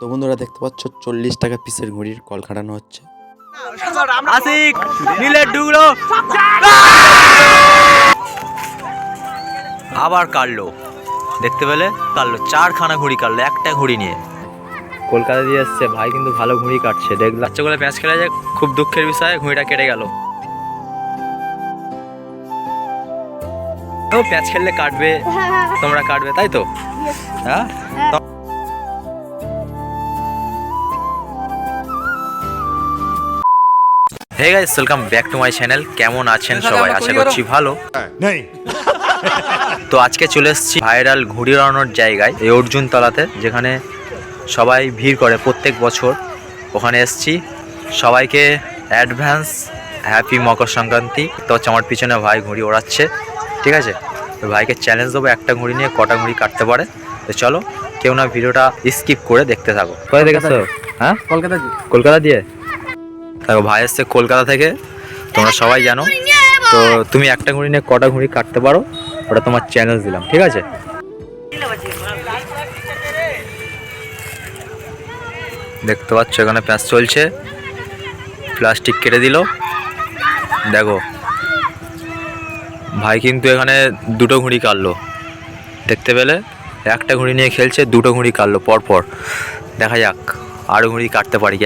তো বন্ধুরা দেখতে পাচ্ছ 40 টাকা পিসের ঘড়ির কল কাটানো হচ্ছে। আশিক নীলের ডুগলো আবার কাটলো, দেখতে পেলে কাটলো, 4খানা ঘুড়ি কাটলো একটা ঘুড়ি নিয়ে। কলকাতা দিয়ে এসছে ভাই, কিন্তু ভালো ঘুড়ি কাটছে। দেখলাম বাচ্চাগুলো ম্যাচ খেলা যায়, খুব দুঃখের বিষয় ঘুড়িটা কেটে গেল। তো প্যাচ খেললে কাটবে, তোমরা কাটবে তাই তো? হ্যাঁ। Hey guys, welcome back to my channel. কেমন আছেন সবাই? আশা করছি ভালো। তো আজকে চলে এসেছি ভাইরাল ঘুড়ি উড়ানোর জায়গায়, এই অর্জুন তলাতে, যেখানে সবাই ভিড় করে প্রত্যেক বছর। ওখানে এসেছি। সবাইকে অ্যাডভান্স হ্যাপি মকর সংক্রান্তি। তো হচ্ছে আমার পিছনে ভাই ঘুড়ি ওড়াচ্ছে, ঠিক আছে? তো ভাইকে চ্যালেঞ্জ দেবো একটা ঘুড়ি নিয়ে কটা ঘুড়ি কাটতে পারে। তো চলো, কেউ না ভিডিওটা স্কিপ করে দেখতে থাকো। কোথায় দেখেছো? হ্যাঁ, কলকাতা দিয়ে। দেখো ভাই এসছে কলকাতা থেকে, তোমরা সবাই জানো। তো তুমি একটা ঘুড়ি নিয়ে কটা ঘুড়ি কাটতে পারো ওটা তোমার চ্যালেঞ্জ দিলাম, ঠিক আছে? দেখতে পাচ্ছ এখানে প্যাঁচ চলছে, প্লাস্টিক কেটে দিল। দেখো ভাই কিন্তু এখানে দুটো ঘুড়ি কাটলো, দেখতে পেলে? একটা ঘুড়ি নিয়ে খেলছে, দুটো ঘুড়ি কাটলো পরপর। দেখা যাক আরও ঘুড়ি কাটতে পারি কি।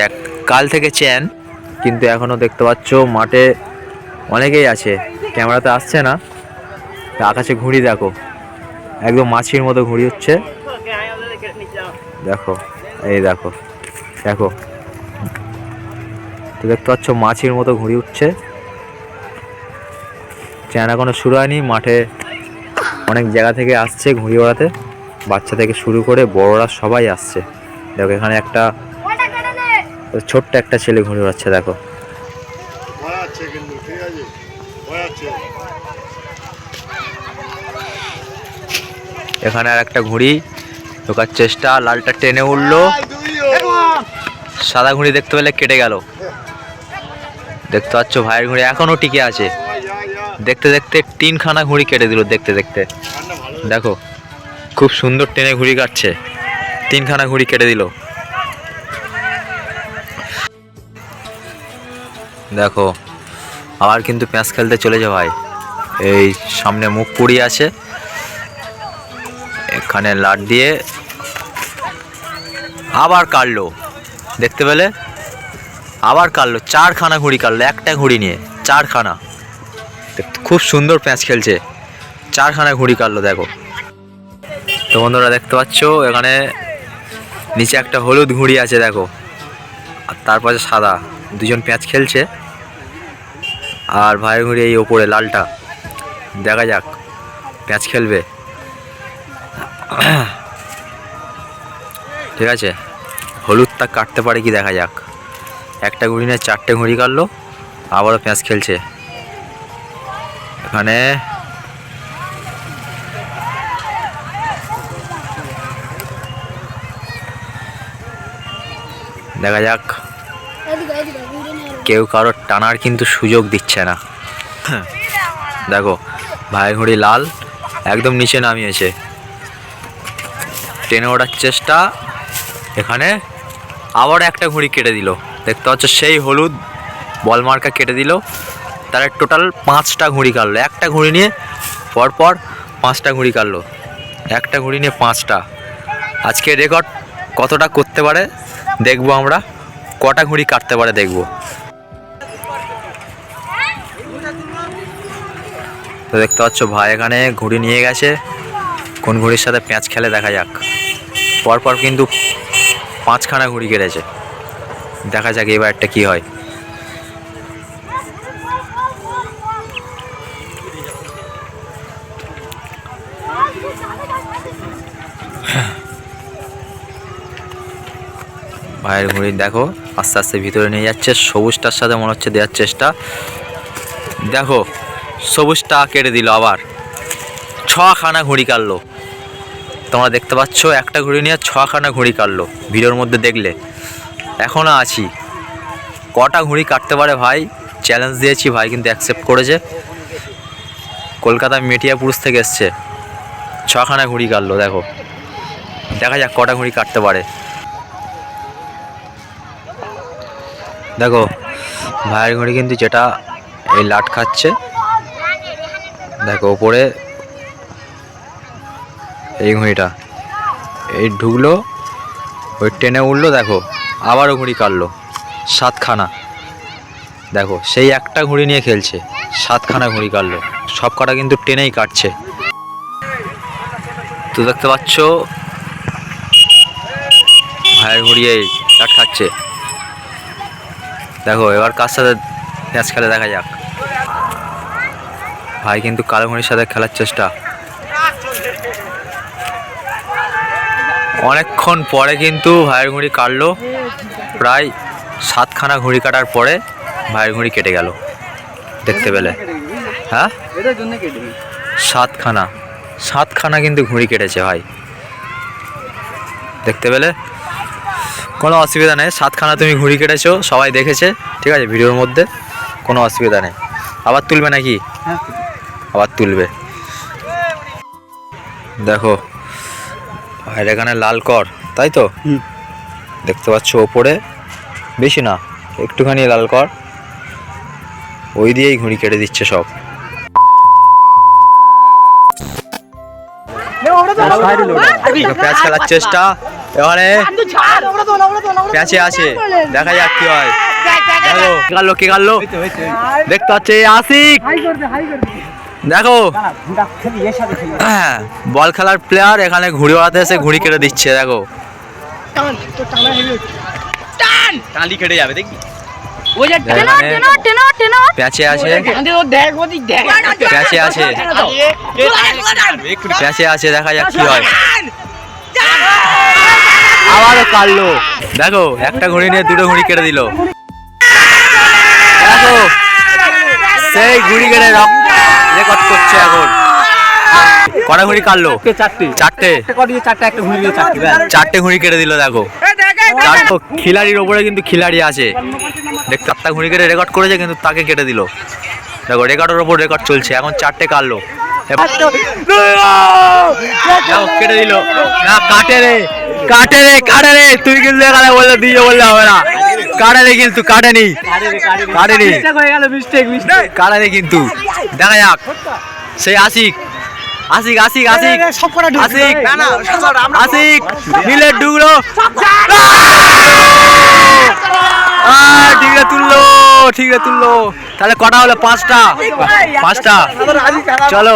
কাল থেকে চ্যান, কিন্তু এখনও দেখতে পাচ্ছ মাঠে অনেকেই আছে, ক্যামেরাতে আসছে না। আকাশে ঘুড়ি দেখো, একদম মাছির মতো ঘুড়ি হচ্ছে। দেখো, এই দেখো দেখো, তো দেখতে পাচ্ছ মাছির মতো ঘুড়ি উঠছে। চ্যান এখনো শুরু হয়নি। মাঠে অনেক জায়গা থেকে আসছে ঘুড়ি ওড়াতে, বাচ্চা থেকে শুরু করে বড়রা সবাই আসছে। দেখো এখানে একটা ছোট্ট একটা ছেলে ঘুড়ি ওড়াচ্ছে, দেখো। এখানে আর একটা ঘুড়ি ঢোকার চেষ্টা, লালটা টেনে উঠলো, সাদা ঘুড়ি দেখতে পেলে কেটে গেল। দেখতে পাচ্ছ ভাইয়ের ঘুড়ি এখনো টিকে আছে। দেখতে দেখতে 3খানা ঘুড়ি কেটে দিল। দেখতে দেখতে দেখো, খুব সুন্দর টেনে ঘুড়ি কাটছে, 3খানা ঘুড়ি কেটে দিল। দেখো আবার কিন্তু প্যাঁচ খেলতে চলেছে ভাই। এই সামনে মুখ পুড়ি আছে, এখানে লাট দিয়ে আবার কাটলো, দেখতে পেলে? আবার কাটলো, 4খানা ঘুড়ি কাটলো একটা ঘুড়ি নিয়ে, 4খানা। খুব সুন্দর প্যাঁচ খেলছে, 4খানা ঘুড়ি কাটলো। দেখো তো বন্ধুরা দেখতে পাচ্ছ এখানে নিচে একটা হলুদ ঘুড়ি আছে, দেখো, আর তার পাশে সাদা। দুজন প্যাঁচ খেলছে, আর ভাইয়ের ঘুড়ি এই ওপরে লালটা। দেখা যাক প্যাঁচ খেলবে, ঠিক আছে? হলুদটা কাটতে পারে কি দেখা যাক। একটা ঘুড়ি নিয়ে 4টে ঘুড়ি কাটলো, আবারও প্যাঁচ খেলছে। এখানে দেখা যাক, কেউ কারোর টানার কিন্তু সুযোগ দিচ্ছে না। দেখো ভাই ঘুড়ি লাল, একদম নিচে নামিয়েছে, টেনে ওঠার চেষ্টা। এখানে আবার একটা ঘুড়ি কেটে দিল, দেখতে পাচ্ছ সেই হলুদ বল মার্কা কেটে দিল। তার টোটাল 5টা ঘুড়ি কাটলো, একটা ঘুড়ি নিয়ে পরপর 5টা ঘুড়ি কাটলো, একটা ঘুড়ি নিয়ে 5টা। আজকে রেকর্ড কতটা করতে পারে দেখবো আমরা, কটা ঘুড়ি কাটতে পারে দেখবো। তো দেখতে পাচ্ছ ভাই এখানে ঘুড়ি নিয়ে গেছে, কোন ঘুড়ির সাথে প্যাঁচ খেলে দেখা যাক। পরপর কিন্তু 5খানা ঘুড়ি কেটেছে, দেখা যাক এবার একটা কি হয়। ভাইয়ের ঘুড়ি দেখো আস্তে আস্তে ভিতরে নিয়ে যাচ্ছে, সবুজটার সাথে মনে হচ্ছে দেওয়ার চেষ্টা। দেখো সবুজটা কেটে দিল, আবার 6খানা ঘুড়ি কাটলো। তোমরা দেখতে পাচ্ছ একটা ঘুড়ি নিয়ে 6খানা ঘুড়ি কাটলো, ভিডিওর মধ্যে দেখলে। এখনও আছি, কটা ঘুড়ি কাটতে পারে ভাই চ্যালেঞ্জ দিয়েছি, ভাই কিন্তু অ্যাকসেপ্ট করেছে। কলকাতা মেটিয়াপুর থেকে এসছে, 6খানা ঘুড়ি কাটলো। দেখো দেখা যাক কটা ঘুড়ি কাটতে পারে। দেখো ভাইয়ের ঘড়ি কিন্তু যেটা এই লাট খাচ্ছে, দেখো ওপরে এই ঘড়িটা এই ঢুকলো, ওই টেনে উঠলো, দেখো আবারও ঘুড়ি কাটলো 7খানা। দেখো সেই একটা ঘুড়ি নিয়ে খেলছে, 7খানা ঘুড়ি কাটলো, সব কটা কিন্তু টেনেই কাটছে। তো দেখতে পাচ্ছ ভাইয়ের ঘুড়ি এই লাট খাচ্ছে। দেখো এবার কার সাথে ম্যাচ খেলে দেখা যাক। ভাই কিন্তু কালো ঘুড়ির সাথে খেলার চেষ্টা। অনেকক্ষণ পরে কিন্তু ভাইয়ের ঘুড়ি কাটলো, প্রায় 7খানা ঘুড়ি কাটার পরে ভাইয়ের ঘুড়ি কেটে গেল। দেখতে পেলে? হ্যাঁ 7খানা কিন্তু ঘুড়ি কেটেছে ভাই, দেখতে পেলে? কোনো অসুবিধা নেই, 7খানা তুমি ঘুড়ি কেটেছো, সবাই দেখেছে, ঠিক আছে ভিডিওর মধ্যে, কোনো অসুবিধা নেই। আবার তুলবে নাকি? আবার তুলবে। দেখো ভাইয়ের এখানে লাল কর, তাই তো? দেখতে পাচ্ছ ওপরে, বেশি না একটুখানি লাল কর, ওই দিয়েই ঘুড়ি কেটে দিচ্ছে সব। প্যাঁচ খেলার চেষ্টা, এবারে প্যাঁচে আছে, দেখা যাক কি হয়। দেখো কে কাটলো দেখতে পাচ্ছে আশিক। দেখো বল খেলার প্লেয়ার এখানে ঘুড়ি ওড়াতে এসে ঘুড়ি কেটে দিচ্ছে। দেখো টালি কেটে যাবে, দেখি প্যাঁচে আছে, প্যাঁচে আছে, প্যাঁচে আছে, দেখা যাক কি হয়। আবারও কাটলো, দেখো একটা ঘুড়ি নিয়ে দুটো ঘুড়ি কেটে দিল। দেখো সেই ঘুড়ি কেটে রেকর্ড করছে এখন। কটা ঘুড়ি কাটলো? চারটে ঘুড়ি কেটে দিল। দেখো খিলাড়ির ওপরে কিন্তু খিলাড়ি আছে, দেখ 4টা ঘুড়ি কেটে রেকর্ড করেছে, কিন্তু তাকে কেটে দিল। দেখো রেকর্ডের ওপর রেকর্ড চলছে, এখন 4টে কাটলো। কেটে দিল না, কাটে রে কাটে রে কাটে রে, তুই কিন্তু এখানে বললে দিয়ে বললে হবে না, কাটে রে কিন্তু কাটেনি, কাটেনি কাটেনি কিন্তু। দেখা যাক সেই আশিক আশিক আশিক আশিক আশিক আশিক নীলের ডুগলো, ঠিক আছে তুললো, ঠিক আছে তুললো। তাহলে কটা হলো? 5টা। চলো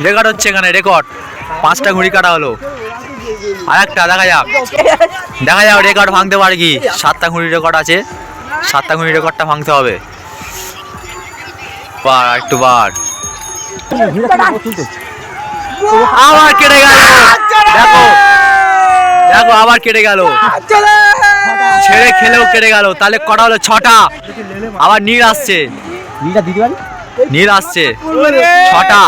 রেকর্ড হচ্ছে এখানে, রেকর্ড 5টা ঘুড়ি কাটা হলো। আর একটা দেখা যাক, দেখা যাক রেকর্ড ভাঙতে পারে কি। 7টা ঘুড়ি রেকর্ড আছে, 7টা ঘুড়ি রেকর্ডটা ভাঙতে হবে। বার একটু বার, আবার কেটে গেল। দেখো দেখো আবার কেটে গেল, ছেড়ে খেলেও কেটে গেল। তাহলে কটা হলো? 6টা। আবার নীল আসছে, নীল আসছে, 6টা।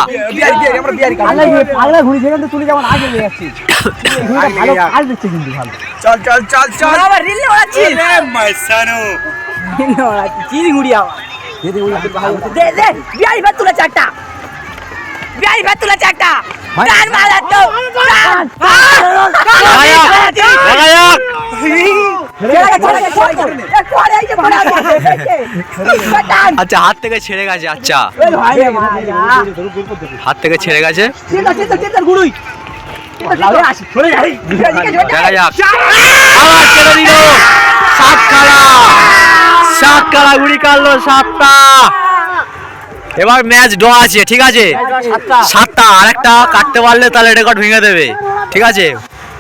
আচ্ছা হাত থেকে ছেড়ে গেছে, আচ্ছা হাত থেকে ছেড়ে গেছে, দেখা যাক। আবার কেটে দিল, 7 ঘুড়ি কাটলো, 7টা। এবার ম্যাচ ড্র আছে, ঠিক আছে 7টা। আর একটা কাটতে পারলে তাহলে রেকর্ড ভেঙে দেবে, ঠিক আছে?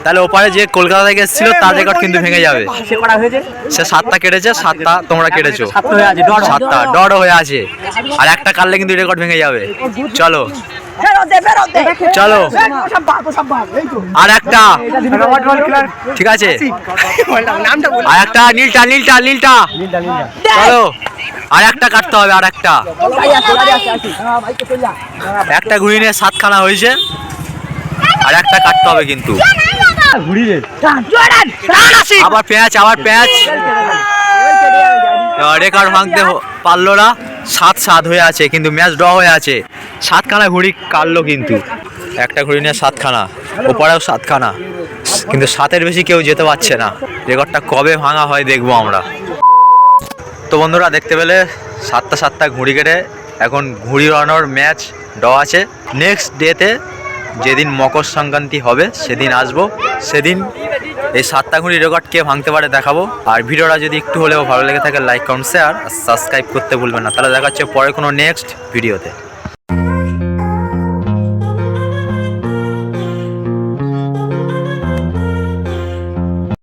তাহলে ওপারে যে কলকাতা থেকে এসেছিল তার রেকর্ড কিন্তু ভেঙে যাবে। সে 7টা কেটেছে, 7টা তোমরা কেটেছো, 7টা ডর হয়ে আছে। আর একটা কাটলে কিন্তু রেকর্ড ভেঙে যাবে। চলো চলো আর একটা, ঠিক আছে আর একটা, নীলটা নীলটা নীলটা। চলো আর একটা কাটতে হবে, আর একটা। একটা ঘুড়ি নিয়ে 7খানা হয়েছে, আর একটা কাটতে হবে কিন্তু। আবার প্যাঁচ, আবার প্যাঁচ, রেকর্ড ভাঙতে পারলো না। 7-7 হয়ে আছে, কিন্তু ম্যাচ ড্র হয়ে আছে। 7খানা ঘুড়ি কাটলো, কিন্তু একটা ঘুড়ি নিয়ে 7খানা, ওপরেও 7খানা, কিন্তু 7-এর বেশি কেউ যেতে পারছে না। রেকর্ডটা কবে ভাঙা হয় দেখবো আমরা। তো বন্ধুরা দেখতে পেলে 7টা ঘুড়ি কেটে এখন ঘুড়ি ওড়ানোর ম্যাচ আছে। নেক্সট ডেতে যেদিন মকর সংক্রান্তি হবে সেদিন আসবো, সেদিন এই 7টা ঘুড়ি রেকর্ড কে ভাঙতে পারে দেখাবো। আর ভিডিওটা যদি একটু হলেও ভালো লেগে থাকে লাইক কমেন্ট শেয়ার আর সাবস্ক্রাইব করতে ভুলবেন না। তাহলে দেখা হচ্ছে পরে কোনো নেক্সট ভিডিওতে।